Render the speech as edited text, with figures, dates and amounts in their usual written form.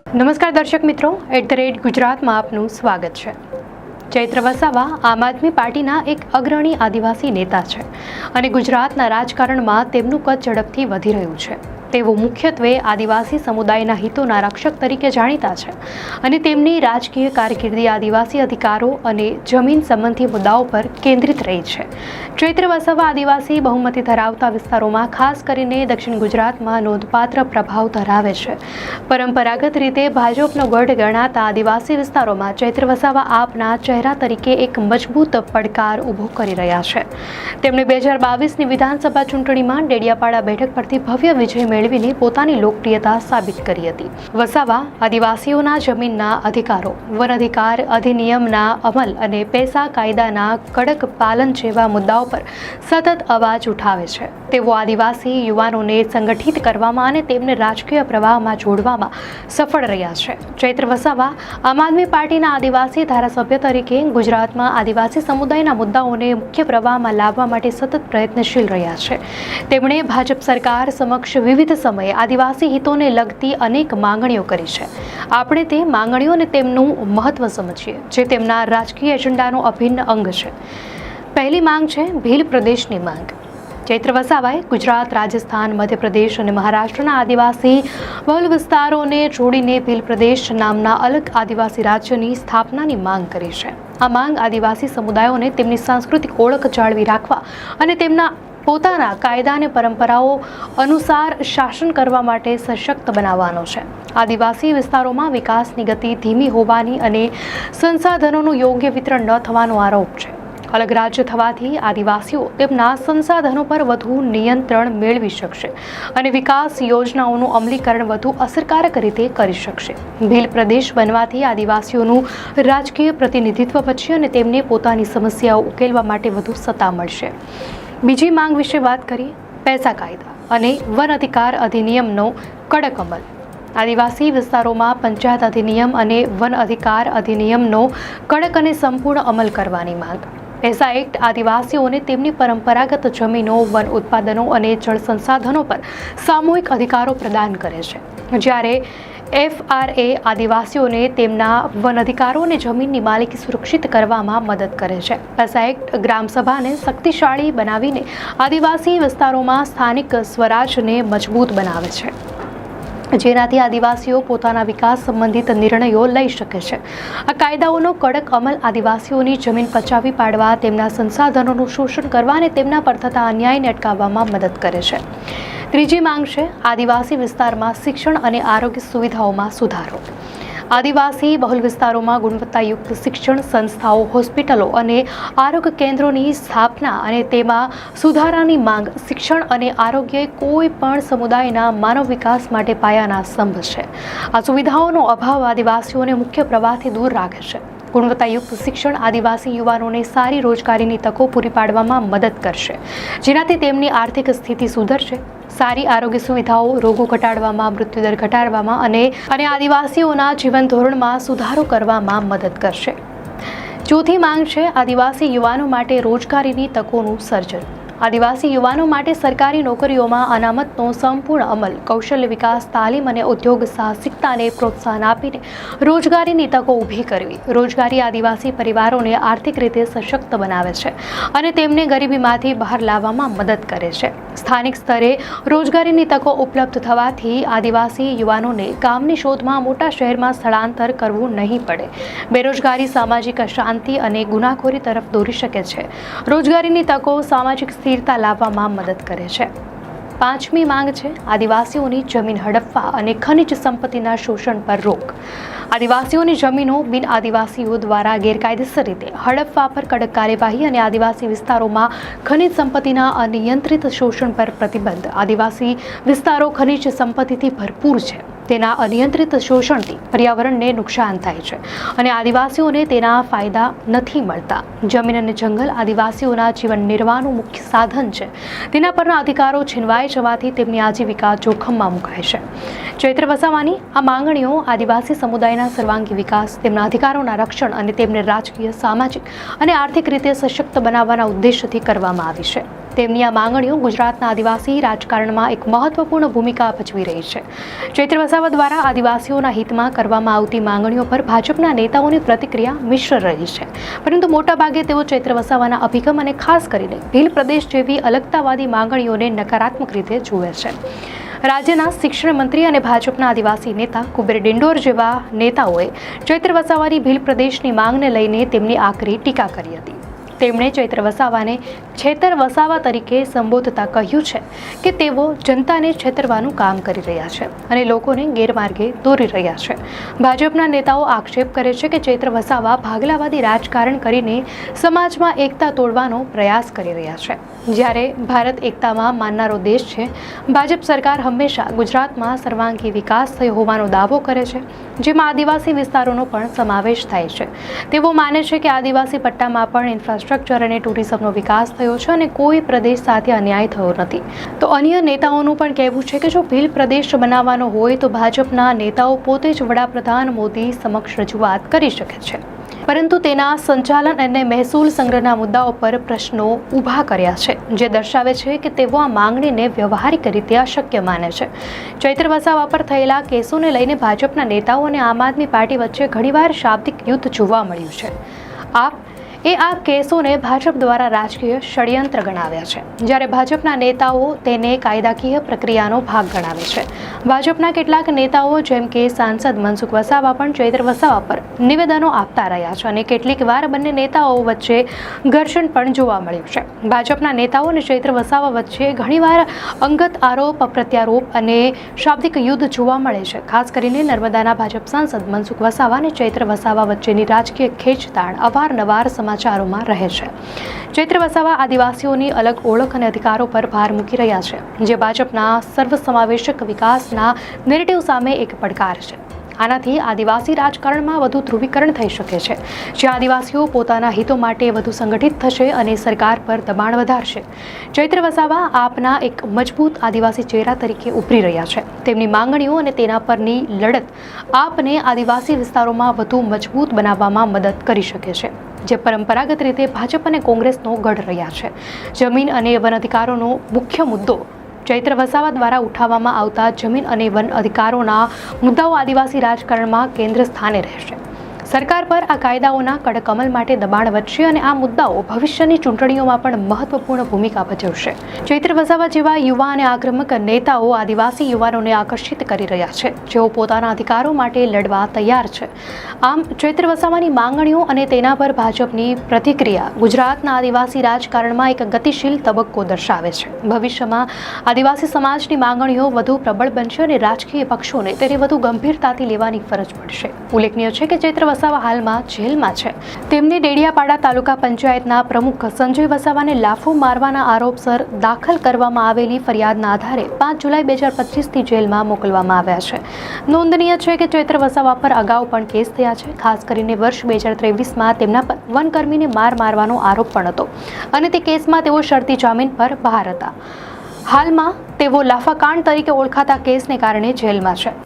નમસ્કાર દર્શક મિત્રો, @ગુજરાતમાં આપનું સ્વાગત છે। ચૈત્ર વસાવા આમ આદમી પાર્ટીના એક અગ્રણી આદિવાસી નેતા છે અને ગુજરાતના રાજકારણમાં તેમનું કદ ઝડપથી વધી રહ્યું છે। તેઓ મુખ્યત્વે આદિવાસી સમુદાયના હિતોના રક્ષક તરીકે જાણીતા છે અને તેમની રાજકીય કારકિર્દી આદિવાસી અધિકારો અને જમીન સંબંધી મુદ્દાઓ પર કેન્દ્રિત રહી છે। ચૈત્ર વસાવા આદિવાસી બહુમતી ધરાવતા વિસ્તારોમાં ખાસ કરીને દક્ષિણ ગુજરાતમાં નોંધપાત્ર પ્રભાવ ધરાવે છે। પરંપરાગત રીતે ભાજપનો ગઢ ગણાતા આદિવાસી વિસ્તારોમાં ચૈત્ર વસાવા આપના ચહેરા તરીકે એક મજબૂત પડકાર ઊભો કરી રહ્યા છે। તેમણે 2022ની વિધાનસભા ચૂંટણીમાં ડેડિયાપાડા બેઠક પરથી ભવ્ય વિજય મેળવીને પોતાની લોકપ્રિયતા સાબિત કરી હતી। વસાવા આદિવાસીઓના જમીનના અધિકારો, વન અધિકાર અધિનિયમના અમલ અને પૈસા કાયદાના કડક પાલન જેવા મુદ્દાઓ પર સતત અવાજ ઉઠાવે છે। તેઓ આદિવાસી યુવાનોને સંગઠિત કરવામાં અને તેમને રાજકીય પ્રવાહમાં જોડવામાં સફળ રહ્યા છે। ચૈત્ર વસાવા આમ આદમી પાર્ટીના આદિવાસી ધારાસભ્ય તરીકે ગુજરાતમાં આદિવાસી સમુદાયના મુદ્દાઓને મુખ્ય પ્રવાહમાં લાવવા માટે સતત પ્રયત્નશીલ રહ્યા છે। તેમણે ભાજપ સરકાર સમક્ષ વિવિધ સમયે આદિવાસી હિતોને લગતી અનેક માંગણીઓ કરી છે। આપણે તે માંગણીઓ અને તેમનું મહત્વ સમજીએ, જે તેમના રાજકીય એજન્ડાનો અભિન્ન અંગ છે। પહેલી માંગ છે ભીલ પ્રદેશની માંગ। ચૈત્ર વસાવાએ ગુજરાત, રાજસ્થાન, મધ્યપ્રદેશ અને મહારાષ્ટ્રના આદિવાસી બહુલ વિસ્તારોને જોડીને ભીલ પ્રદેશ નામના અલગ આદિવાસી રાજ્યની સ્થાપનાની માંગ કરી છે। આ માંગ આદિવાસી સમુદાયોને તેમની સાંસ્કૃતિક ઓળખ જાળવી રાખવા અને તેમના પોતાના કાયદા અને પરંપરાઓ અનુસાર શાસન કરવા માટે સશક્ત બનાવવાનો છે। આદિવાસી વિસ્તારોમાં વિકાસની ગતિ ધીમી હોવાની અને સંસાધનોનું યોગ્ય વિતરણ ન થવાનો આરોપ છે। અલગ રાજ્ય થવાથી આદિવાસીઓ તેમના સંસાધનો પર વધુ નિયંત્રણ મેળવી શકશે અને વિકાસ યોજનાઓનું અમલીકરણ વધુ અસરકારક રીતે કરી શકશે। ભીલ પ્રદેશ બનવાથી આદિવાસીઓનું રાજકીય પ્રતિનિધિત્વ વધશે અને તેમને પોતાની સમસ્યાઓ ઉકેલવા માટે વધુ સત્તા મળશે। બીજી માંગ વિશે વાત કરીએ, પૈસા કાયદા અને વન અધિકાર અધિનિયમનો કડક અમલ। આદિવાસી વિસ્તારોમાં પંચાયત અધિનિયમ અને વન અધિકાર અધિનિયમનો કડક અને સંપૂર્ણ અમલ કરવાની માંગ। પૈસા એક્ટ આદિવાસીઓને તેમની પરંપરાગત જમીનો, વન ઉત્પાદનો અને જળ સંસાધનો પર સામૂહિક અધિકારો પ્રદાન કરે છે, જ્યારે FRA આદિવાસીઓને તેમના વન અધિકારો અને જમીનની માલિકી સુરક્ષિત કરવામાં મદદ કરે છે। પૈસા એક્ટ ગ્રામસભાને શક્તિશાળી બનાવીને આદિવાસી વિસ્તારોમાં સ્થાનિક સ્વરાજને મજબૂત બનાવે છે, જેનાથી આદિવાસીઓ પોતાના વિકાસ સંબંધિત નિર્ણયો લઈ શકે છે। આ કાયદાઓનો કડક અમલ આદિવાસીઓની જમીન પચાવી પાડવા, તેમના સંસાધનોનું શોષણ કરવા અને તેમના પર થતા અન્યાયને અટકાવવામાં મદદ કરે છે। ત્રીજી માંગ છે આદિવાસી વિસ્તારમાં શિક્ષણ અને આરોગ્ય સુવિધાઓમાં સુધારો। આદિવાસી બહુલ વિસ્તારોમાં ગુણવત્તાયુક્ત શિક્ષણ સંસ્થાઓ, હોસ્પિટલો અને આરોગ્ય કેન્દ્રોની સ્થાપના અને તેમાં સુધારાની માંગ। શિક્ષણ અને આરોગ્ય કોઈ પણ સમુદાયના માનવ વિકાસ માટે પાયાના સ્તંભ છે। આ સુવિધાઓનો અભાવ આદિવાસીઓને મુખ્ય પ્રવાહથી દૂર રાખે છે। ગુણવત્તાયુક્ત શિક્ષણ આદિવાસી યુવાનોને સારી રોજગારીની તકો પૂરી પાડવામાં મદદ કરશે, જેનાથી તેમની આર્થિક સ્થિતિ સુધરશે। સારી આરોગ્ય સુવિધાઓ રોગો ઘટાડવામાં, મૃત્યુદર ઘટાડવામાં અને આદિવાસીઓના જીવન ધોરણમાં સુધારો કરવામાં મદદ કરશે। ચોથી માંગ છે આદિવાસી યુવાનો માટે રોજગારીની તકોનું સર્જન। આદિવાસી યુવાનો માટે સરકારી નોકરીઓમાં અનામતનો સંપૂર્ણ અમલ, કૌશલ્ય વિકાસ, તાલીમ અને ઉદ્યોગ સાહસિકતાને પ્રોત્સાહન આપીને રોજગારીની તકો ઊભી કરવી। રોજગારી આદિવાસી પરિવારોને આર્થિક રીતે સશક્ત બનાવે છે અને તેમને ગરીબીમાંથી બહાર લાવવામાં મદદ કરે છે। સ્થાનિક સ્તરે રોજગારીની તકો ઉપલબ્ધ થવાથી આદિવાસી યુવાનોને કામની શોધમાં મોટા શહેરમાં સ્થળાંતર કરવું નહીં પડે। બેરોજગારી સામાજિક અશાંતિ અને ગુનાખોરી તરફ દોરી શકે છે। રોજગારીની તકો સામાજિક સ્થિરતા લાવવામાં મદદ કરે છે। પાંચમી માંગ છે આદિવાસીઓની જમીન હડપવા અને ખનિજ સંપત્તિના શોષણ પર રોક। આદિવાસીઓની જમીનો બિન આદિવાસીઓ દ્વારા ગેરકાયદેસર રીતે હડપવા પર કડક કાર્યવાહી અને આદિવાસી વિસ્તારોમાં ખનિજ સંપત્તિના અનિયંત્રિત શોષણ પર પ્રતિબંધ। આદિવાસી વિસ્તારો ખનિજ સંપત્તિથી ભરપૂર છે। તેના અનિયંત્રિત શોષણથી પર્યાવરણને નુકસાન થાય છે અને આદિવાસીઓને તેના ફાયદા નથી મળતા। જમીન અને જંગલ આદિવાસીઓના જીવન નિર્વાહનું મુખ્ય સાધન છે। તેના પરના અધિકારો છીનવાઈ જવાથી તેમની આજીવિકા જોખમમાં મુકાય છે। ચૈત્ર વસાવાની આ માંગણીઓ આદિવાસી સમુદાયના સર્વાંગી વિકાસ, તેમના અધિકારોના રક્ષણ અને તેમને રાજકીય, સામાજિક અને આર્થિક રીતે સશક્ત બનાવવાના ઉદ્દેશ્યથી કરવામાં આવી છે। તેમની આ માંગણીઓ ગુજરાતના આદિવાસી રાજકારણમાં એક મહત્વપૂર્ણ ભૂમિકા ભજવી રહી છે. ચૈત્ર વસાવા દ્વારા આદિવાસીઓના હિતમાં કરવામાં આવતી માંગણીઓ પર ભાજપના નેતાઓની પ્રતિક્રિયા મિશ્ર રહી છે, પરંતુ મોટાભાગે તેઓ ચૈત્ર વસાવાના અભિગમ અને ખાસ કરીને ભીલ પ્રદેશ જેવી અલગતાવાદી માંગણીઓને નકારાત્મક રીતે જુએ છે. રાજ્યના શિક્ષણ મંત્રી અને ભાજપના આદિવાસી નેતા કુબેર ડિંડોર જેવા નેતાઓએ ચૈત્ર વસાવાની ભીલ પ્રદેશની માંગને લઈને તેમની આકરી ટીકા કરી હતી. તેમણે ચૈત્ર વસાવાને છેતર વસાવા તરીકે સંબોધતા કહ્યું છે કે તેઓ જનતાને છેતરવાનું કામ કરી રહ્યા છે અને લોકોને ગેરમાર્ગે દોરી રહ્યા છે. ભાજપના નેતાઓ આક્ષેપ કરે છે કે ચૈત્ર વસાવા ભાગલાવાદી રાજકારણ કરીને સમાજમાં એકતા તોડવાનો પ્રયાસ કરી રહ્યા છે. જ્યારે ભારત એકતામાં માનનારો દેશ છે, ભાજપ સરકાર હંમેશા ગુજરાતમાં સર્વાંગી વિકાસ થયો હોવાનો દાવો કરે છે, જેમાં આદિવાસી વિસ્તારોનો પણ સમાવેશ થાય છે. તેઓ માને છે કે આદિવાસી પટ્ટામાં પણ ઇન્ફ્રાસ્ટ્રક્ચર અને ટુરિઝમનો વિકાસ થયો છે અને કોઈ પ્રદેશ સાથે અન્યાય થયો નથી. તો અન્ય નેતાઓનું પણ કહેવું છે કે જો ભીલ પ્રદેશ બનાવવાનો હોય તો ભાજપના નેતાઓ પોતે જ વડાપ્રધાન મોદી સમક્ષ રજૂઆત કરી શકે છે, પરંતુ તેના સંચાલન અને મહેસૂલ સંગ્રહના મુદ્દાઓ પર પ્રશ્નો ઊભા કર્યા છે, જે દર્શાવે છે કે તેઓ આ માંગણીને વ્યવહારિક રીતે અશક્ય માને છે. ચૈત્ર વસાવા પર થયેલા કેસોને લઈને ભાજપના નેતાઓ અને આમ આદમી પાર્ટી વચ્ચે ઘણીવાર શાબ્દિક યુદ્ધ જોવા મળ્યું છે. આ કેસોને ભાજપ દ્વારા રાજકીય ષડયંત્ર ગણાવ્યા છે, જ્યારે ભાજપના નેતાઓ તેને કાયદાકીય પ્રક્રિયાનો ભાગ ગણાવે છે. ભાજપના કેટલાક નેતાઓ જેમ કે સાંસદ મનસુખ વસાવા પણ ચૈત્ર વસાવા પર નિવેદનો આપતા રહ્યા છે અને કેટલીક વાર બંને નેતાઓ વચ્ચે ઘર્ષણ પણ જોવા મળ્યું છે. ભાજપના નેતાઓ અને ચૈત્ર વસાવા વચ્ચે ઘણીવાર અંગત આરોપ પ્રત્યારોપ અને શાબ્દિક યુદ્ધ જોવા મળે છે. ખાસ કરીને નર્મદાના ભાજપ સાંસદ મનસુખ વસાવા અને ચૈત્ર વસાવા વચ્ચેની રાજકીય ખેંચતાણ અવારનવાર સમાચારોમાં રહે છે. ચૈત્ર વસાવા આદિવાસીઓની અલગ ઓળખ અને અધિકારો પર ભાર મૂકી રહ્યા છે, જે ભાજપના સર્વસમાવેશક વિકાસના નેરેટિવ સામે એક પડકાર છે. આનાથી આદિવાસી રાજકારણમાં વધુ ધ્રુવીકરણ થઈ શકે છે, જ્યાં આદિવાસીઓ પોતાના હિતો માટે વધુ સંગઠિત થશે અને સરકાર પર દબાણ વધારશે. ચૈત્ર વસાવા આપના એક મજબૂત આદિવાસી ચહેરા તરીકે ઉભરી રહ્યા છે. તેમની માંગણીઓ અને તેના પરની લડત આપને આદિવાસી વિસ્તારોમાં વધુ મજબૂત બનાવવામાં મદદ કરી શકે છે, જે પરંપરાગત રીતે ભાજપ અને કોંગ્રેસનો ગઢ રહ્યા છે. જમીન અને વન અધિકારોનો મુખ્ય મુદ્દો ચૈત્ર વસાવા દ્વારા ઉઠાવવામાં આવતા જમીન અને વન અધિકારોના મુદ્દાઓ આદિવાસી રાજકારણમાં કેન્દ્ર સ્થાને રહેશે. સરકાર પર આ કાયદાઓના કડક અમલ માટે દબાણ વધશે અને આ મુદ્દાઓ ભવિષ્યની ચૂંટણીઓમાં પણ મહત્વપૂર્ણ ભૂમિકા ભજવશે. ચૈત્ર વસાવા જેવા યુવા અને આક્રમક નેતાઓ આદિવાસી યુવાનોને આકર્ષિત કરી રહ્યા છે, જેઓ પોતાના અધિકારો માટે લડવા તૈયાર છે. આમ ચૈત્ર વસાવાની માંગણીઓ અને તેના પર ભાજપની પ્રતિક્રિયા ગુજરાતના આદિવાસી રાજકારણમાં એક ગતિશીલ તબક્કો દર્શાવે છે. ભવિષ્યમાં આદિવાસી સમાજની માંગણીઓ વધુ પ્રબળ બનશે અને રાજકીય પક્ષોને તેને વધુ ગંભીરતાથી લેવાની ફરજ પડશે. ઉલ્લેખનીય છે કે ચૈત્ર વસાવા હાલમાં જેલમાં છે. તેમની ડેડિયાપાડા તાલુકા પંચાયતના પ્રમુખ સંજય વસાવાને લાફો મારવાના આરોપસર દાખલ કરવામાં આવેલી ફરિયાદના આધારે 5 જુલાઈ 2025થી જેલમાં મોકલવામાં આવ્યા છે. નોંધનીય છે કે ચૈત્ર વસાવા પર અગાઉ પણ કેસ થયા છે. ખાસ કરીને વર્ષ 2023માં તેમના પર વનકર્મીને મારવાનો આરોપ પણ હતો અને તે કેસમાં તેઓ શરતી જામીન પર બહાર હતા. હાલમાં તેઓ લાફાકાંડ તરીકે ઓળખાતા કેસને કારણે જેલમાં છે.